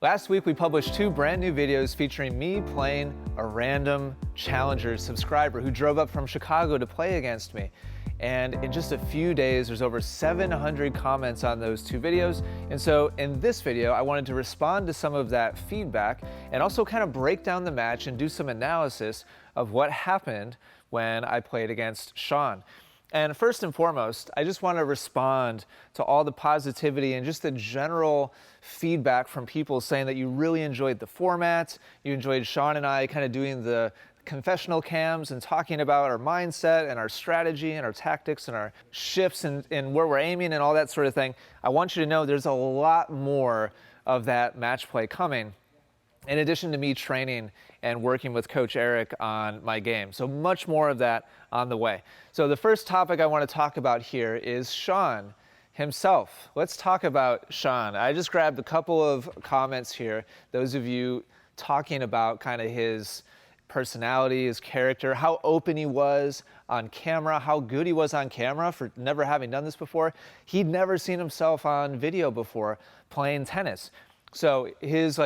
Last week we published 2 brand new videos featuring me playing a random challenger subscriber who drove up from Chicago to play against me. And in just a few days, there's over 700 comments on those 2 videos. And so in this video, I wanted to respond to some of that feedback and also kind of break down the match and do some analysis of what happened when I played against Sean. And first and foremost, I just want to respond to all the positivity and just the general feedback from people saying that you really enjoyed the format, you enjoyed Sean and I kind of doing the confessional cams and talking about our mindset and our strategy and our tactics and our shifts and where we're aiming and all that sort of thing. I want you to know there's a lot more of that match play coming, in addition to me training and working with Coach Eric on my game. So much more of that on the way. So the first topic I want to talk about here is Sean himself. Let's talk about Sean. I just grabbed a couple of comments here. Those of you talking about kind of his personality, his character, how open he was on camera, how good he was on camera for never having done this before. He'd never seen himself on video before playing tennis. So his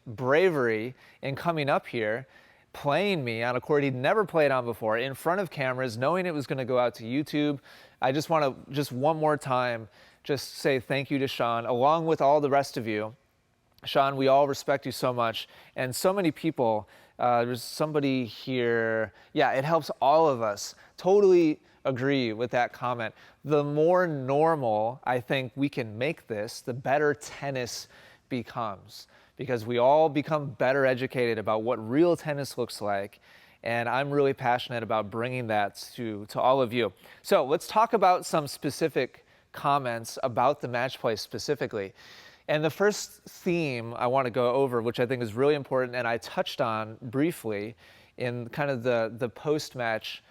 bravery in coming up here, playing me on a court he'd never played on before, in front of cameras, knowing it was going to go out to YouTube. I just want to, just one more time, just say thank you to Sean, along with all the rest of you. Sean, we all respect you so much, and so many people. There's somebody here. Yeah, it helps all of us. Totally agree with that comment. The more normal I think we can make this, the better tennis becomes, because we all become better educated about what real tennis looks like. And I'm really passionate about bringing that to all of you. So let's talk about some specific comments about the match play specifically. And the first theme I want to go over, which I think is really important, and I touched on briefly in kind of the post-match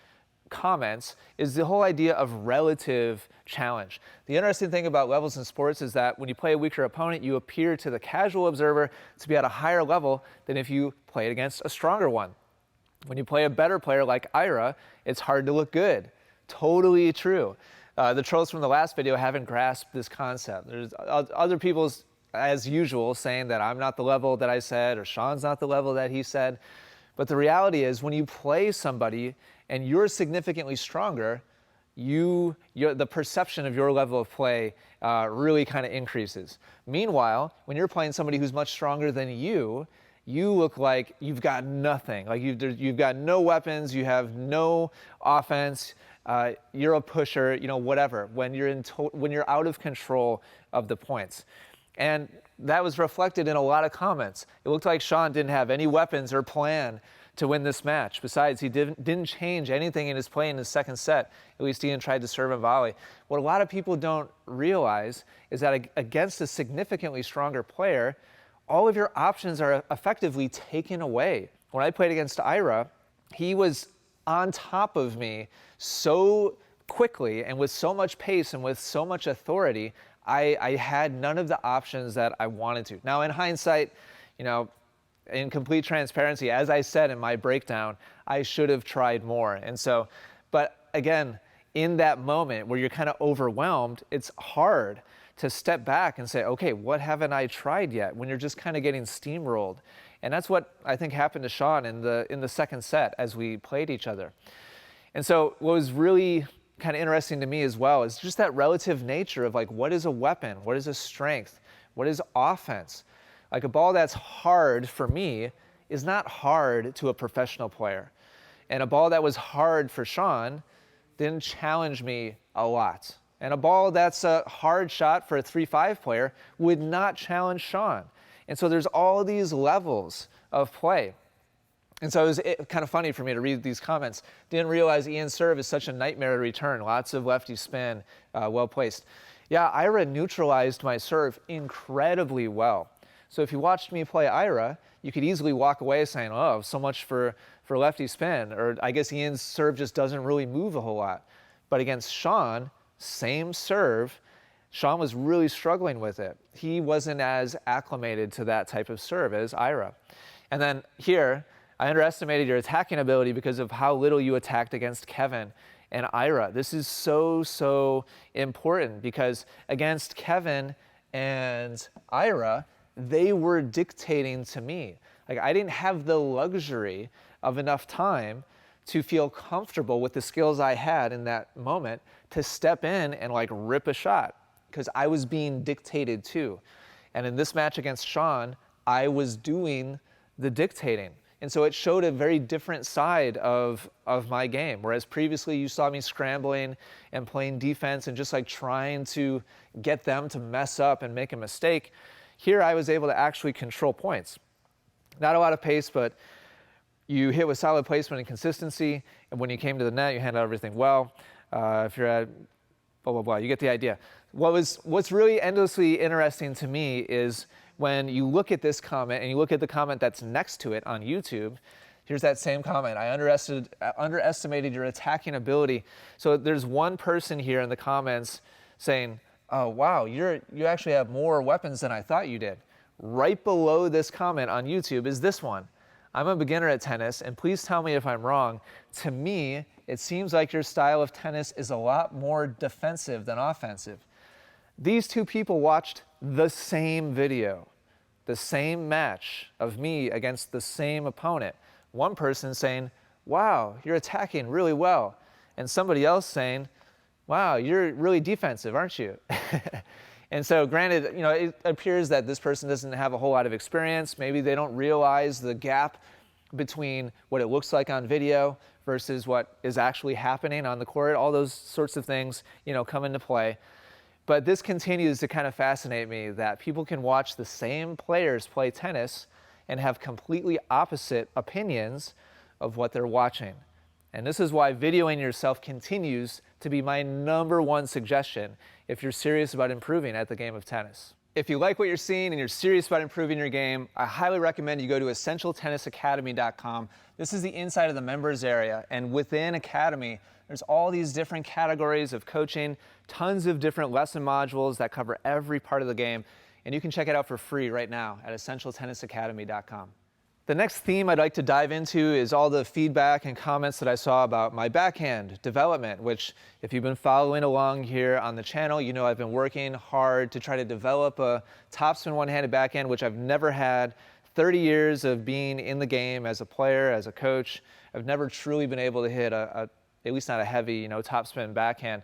comments, is the whole idea of relative challenge. The interesting thing about levels in sports is that when you play a weaker opponent, you appear to the casual observer to be at a higher level than if you played against a stronger one. When you play a better player like Ira, it's hard to look good. Totally true. The trolls from the last video haven't grasped this concept. There's other people, as usual, saying that I'm not the level that I said, or Sean's not the level that he said. But the reality is, when you play somebody and you're significantly stronger, the perception of your level of play really kind of increases. Meanwhile, when you're playing somebody who's much stronger than you look like you've got nothing. Like you've got no weapons, you have no offense. You're a pusher, whatever, when you're out of control of the points. And that was reflected in a lot of comments. It looked like Sean didn't have any weapons or plan to win this match. Besides, he didn't change anything in his play in his second set. At least he didn't try to serve and volley. What a lot of people don't realize is that against a significantly stronger player, all of your options are effectively taken away. When I played against Ira, he was on top of me so quickly and with so much pace and with so much authority, I had none of the options that I wanted to. Now, in hindsight, in complete transparency, as I said in my breakdown, I should have tried more. And so, but again, in that moment where you're kind of overwhelmed, it's hard to step back and say, okay, what haven't I tried yet? When you're just kind of getting steamrolled. And that's what I think happened to Sean in the second set as we played each other. And so what was really kind of interesting to me as well is just that relative nature of what is a weapon? What is a strength? What is offense? Like a ball that's hard for me is not hard to a professional player. And a ball that was hard for Sean didn't challenge me a lot. And a ball that's a hard shot for a 3-5 player would not challenge Sean. And so there's all these levels of play. And so it was kind of funny for me to read these comments. Didn't realize Ian's serve is such a nightmare to return. Lots of lefty spin, well placed. Yeah, Ira neutralized my serve incredibly well. So if you watched me play Ira, you could easily walk away saying, oh, so much for lefty spin. Or I guess Ian's serve just doesn't really move a whole lot. But against Sean, same serve, Sean was really struggling with it. He wasn't as acclimated to that type of serve as Ira. And then here, I underestimated your attacking ability because of how little you attacked against Kevin and Ira. This is so important because against Kevin and Ira, they were dictating to me. Like, I didn't have the luxury of enough time to feel comfortable with the skills I had in that moment to step in and like rip a shot, because I was being dictated to. And in this match against Sean, I was doing the dictating. And so it showed a very different side of my game. Whereas previously you saw me scrambling and playing defense and just like trying to get them to mess up and make a mistake, here I was able to actually control points. Not a lot of pace, but you hit with solid placement and consistency. And when you came to the net, you handled everything well. If you're at blah, blah, blah, you get the idea. What's really endlessly interesting to me is when you look at this comment and you look at the comment that's next to it on YouTube. Here's that same comment. I underestimated your attacking ability. So there's one person here in the comments saying, oh, wow, you actually have more weapons than I thought you did. Right below this comment on YouTube is this one. I'm a beginner at tennis, and please tell me if I'm wrong. To me, it seems like your style of tennis is a lot more defensive than offensive. These two people watched the same video, the same match of me against the same opponent. One person saying, wow, you're attacking really well. And somebody else saying, wow, you're really defensive, aren't you? And so granted, it appears that this person doesn't have a whole lot of experience. Maybe they don't realize the gap between what it looks like on video versus what is actually happening on the court. All those sorts of things, come into play. But this continues to kind of fascinate me that people can watch the same players play tennis and have completely opposite opinions of what they're watching. And this is why videoing yourself continues to be my #1 suggestion if you're serious about improving at the game of tennis. If you like what you're seeing and you're serious about improving your game, I highly recommend you go to essentialtennisacademy.com. This is the inside of the members area, and within Academy, there's all these different categories of coaching, tons of different lesson modules that cover every part of the game, and you can check it out for free right now at essentialtennisacademy.com. The next theme I'd like to dive into is all the feedback and comments that I saw about my backhand development, which if you've been following along here on the channel, you know I've been working hard to try to develop a topspin one-handed backhand, which I've never had. 30 years of being in the game as a player, as a coach, I've never truly been able to hit at least not a heavy, topspin backhand.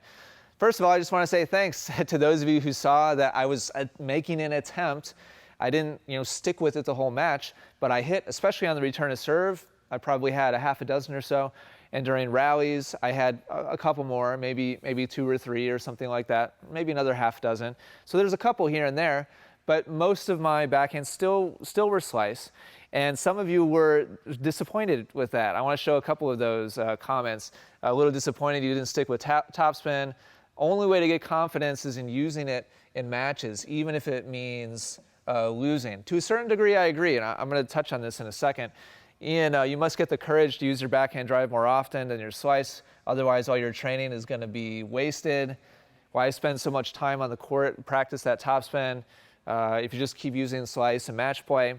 First of all, I just want to say thanks to those of you who saw that I was making an attempt. I didn't, stick with it the whole match, but I hit, especially on the return of serve, I probably had a half a dozen or so. And during rallies, I had a couple more, maybe 2 or 3 or something like that, maybe another half dozen. So there's a couple here and there, but most of my backhands still were slice. And some of you were disappointed with that. I want to show a couple of those comments. A little disappointed you didn't stick with topspin. Only way to get confidence is in using it in matches, even if it means losing. To a certain degree, I agree, and I'm going to touch on this in a second. You must get the courage to use your backhand drive more often than your slice. Otherwise, all your training is going to be wasted. Why spend so much time on the court and practice that topspin if you just keep using slice and match play?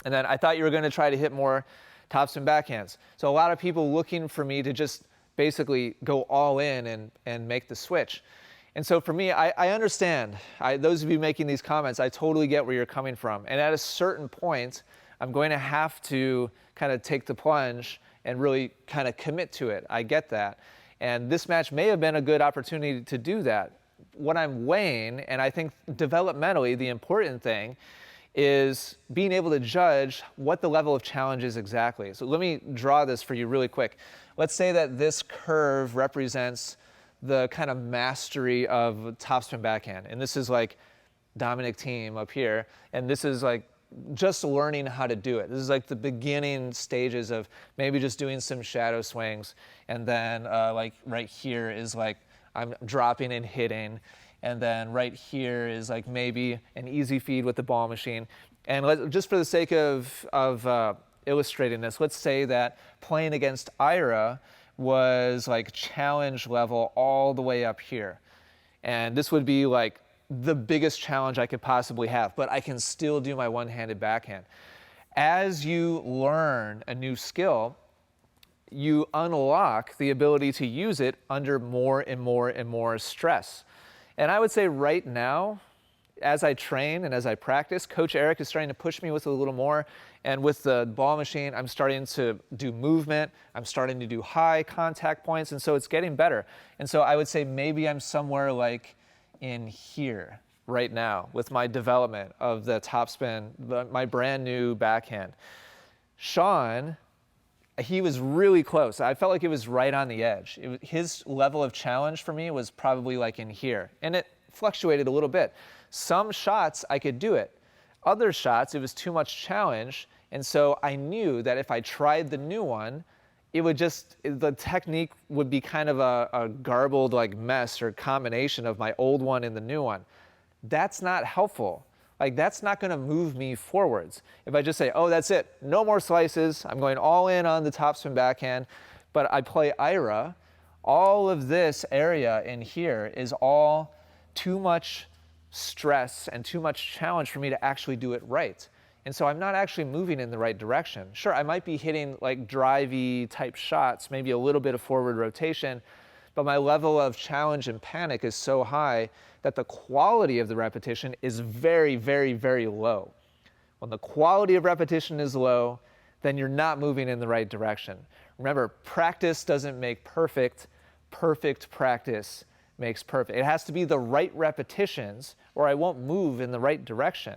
And then I thought you were going to try to hit more topspin backhands. So a lot of people looking for me to just basically go all in and make the switch. And so for me, I understand. Those of you making these comments, I totally get where you're coming from. And at a certain point, I'm going to have to kind of take the plunge and really kind of commit to it. I get that. And this match may have been a good opportunity to do that. What I'm weighing, and I think developmentally the important thing, is being able to judge what the level of challenge is exactly. So let me draw this for you really quick. Let's say that this curve represents the kind of mastery of topspin backhand. And this is like Dominic Thiem up here. And this is like just learning how to do it. This is like the beginning stages of maybe just doing some shadow swings. And then like right here is like I'm dropping and hitting. And then right here is like maybe an easy feed with the ball machine. And just for the sake of illustrating this, let's say that playing against Ira was like challenge level all the way up here. And this would be like the biggest challenge I could possibly have, but I can still do my one-handed backhand. As you learn a new skill, you unlock the ability to use it under more and more and more stress. And I would say right now, as I train and as I practice, Coach Eric is starting to push me with it a little more. And with the ball machine, I'm starting to do movement. I'm starting to do high contact points. And so it's getting better. And so I would say maybe I'm somewhere like in here right now with my development of the topspin, my brand new backhand. Sean, he was really close. I felt like it was right on the edge. His level of challenge for me was probably like in here. And it fluctuated a little bit. Some shots I could do it. Other shots, it was too much challenge. And so I knew that if I tried the new one, it would just, the technique would be kind of a garbled like mess or combination of my old one and the new one. That's not helpful. Like, that's not going to move me forwards. If I just say, oh, that's it, no more slices, I'm going all in on the topspin backhand, but I play Ira, all of this area in here is all too much stress and too much challenge for me to actually do it right. And so I'm not actually moving in the right direction. Sure, I might be hitting like drivey type shots, maybe a little bit of forward rotation, but my level of challenge and panic is so high that the quality of the repetition is very, very, very low. When the quality of repetition is low, then you're not moving in the right direction. Remember, practice doesn't make perfect. Perfect practice makes perfect. It has to be the right repetitions or I won't move in the right direction.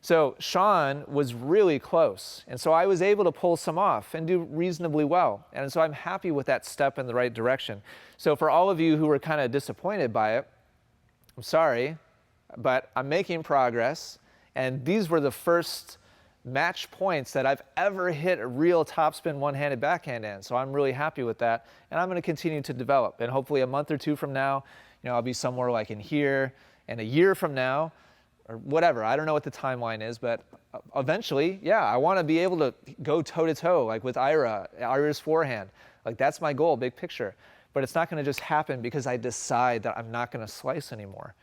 So Sean was really close. And so I was able to pull some off and do reasonably well. And so I'm happy with that step in the right direction. So for all of you who were kind of disappointed by it, I'm sorry, but I'm making progress. And these were the first match points that I've ever hit a real topspin one-handed backhand in. So I'm really happy with that. And I'm going to continue to develop. And hopefully a month or two from now, I'll be somewhere like in here. And a year from now, or whatever, I don't know what the timeline is, but eventually, yeah, I want to be able to go toe-to-toe, like with Ira's forehand. Like, that's my goal, big picture. But it's not going to just happen because I decide that I'm not going to slice anymore.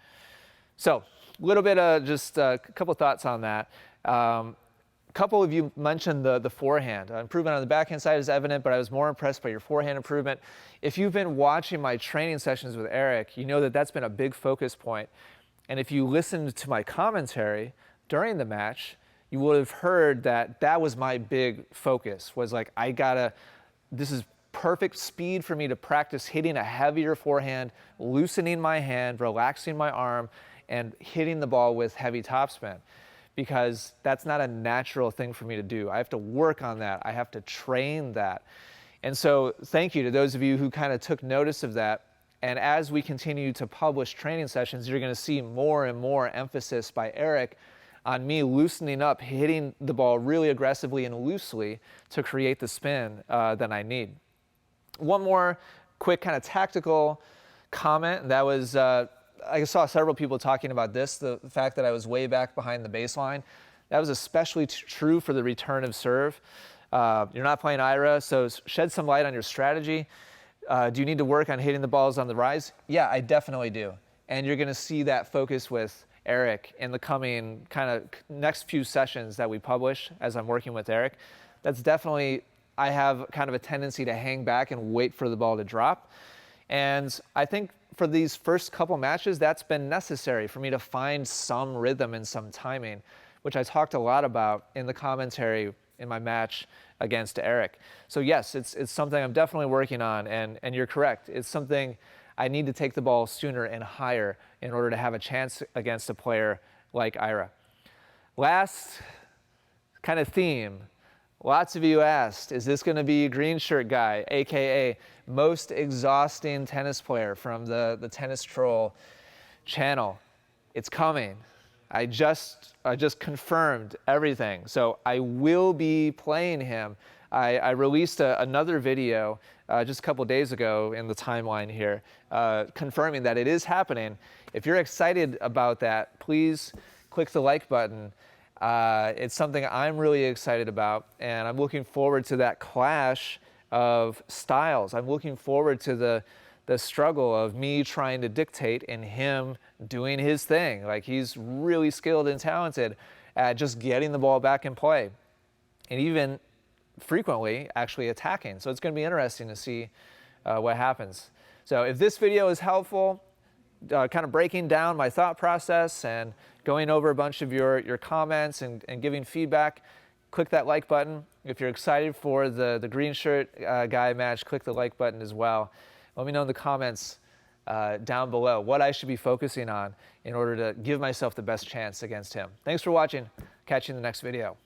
So a little bit of just a couple thoughts on that. A couple of you mentioned the forehand. Improvement on the backhand side is evident, but I was more impressed by your forehand improvement. If you've been watching my training sessions with Eric, you know that that's been a big focus point. And if you listened to my commentary during the match, you would have heard that that was my big focus, was like, this is perfect speed for me to practice hitting a heavier forehand, loosening my hand, relaxing my arm, and hitting the ball with heavy topspin. Because that's not a natural thing for me to do. I have to work on that. I have to train that. And so thank you to those of you who kind of took notice of that. And as we continue to publish training sessions, you're going to see more and more emphasis by Eric on me loosening up, hitting the ball really aggressively and loosely to create the spin that I need. One more quick kind of tactical comment. That was, I saw several people talking about this, the fact that I was way back behind the baseline. That was especially true for the return of serve. You're not playing Ira, so shed some light on your strategy. Do you need to work on hitting the balls on the rise? Yeah, I definitely do. And you're going to see that focus with Eric in the coming kind of next few sessions that we publish as I'm working with Eric. That's definitely, I have kind of a tendency to hang back and wait for the ball to drop. And I think for these first couple matches, that's been necessary for me to find some rhythm and some timing, which I talked a lot about in the commentary in my match against Eric. So yes, it's something I'm definitely working on, and you're correct. It's something I need to take the ball sooner and higher in order to have a chance against a player like Ira. Last kind of theme, lots of you asked, is this going to be Green Shirt Guy, AKA most exhausting tennis player from the Tennis Troll channel? It's coming. I just confirmed everything. So I will be playing him. I released another video just a couple days ago in the timeline here, confirming that it is happening. If you're excited about that, please click the like button. It's something I'm really excited about, and I'm looking forward to that clash of styles. I'm looking forward to the struggle of me trying to dictate and him doing his thing. Like, he's really skilled and talented at just getting the ball back in play, and even frequently actually attacking. So it's going to be interesting to see what happens. So if this video is helpful, kind of breaking down my thought process and going over a bunch of your comments and giving feedback. Click that like button. If you're excited for the green shirt guy match, click the like button as well. Let me know in the comments down below what I should be focusing on in order to give myself the best chance against him. Thanks for watching. Catch you in the next video.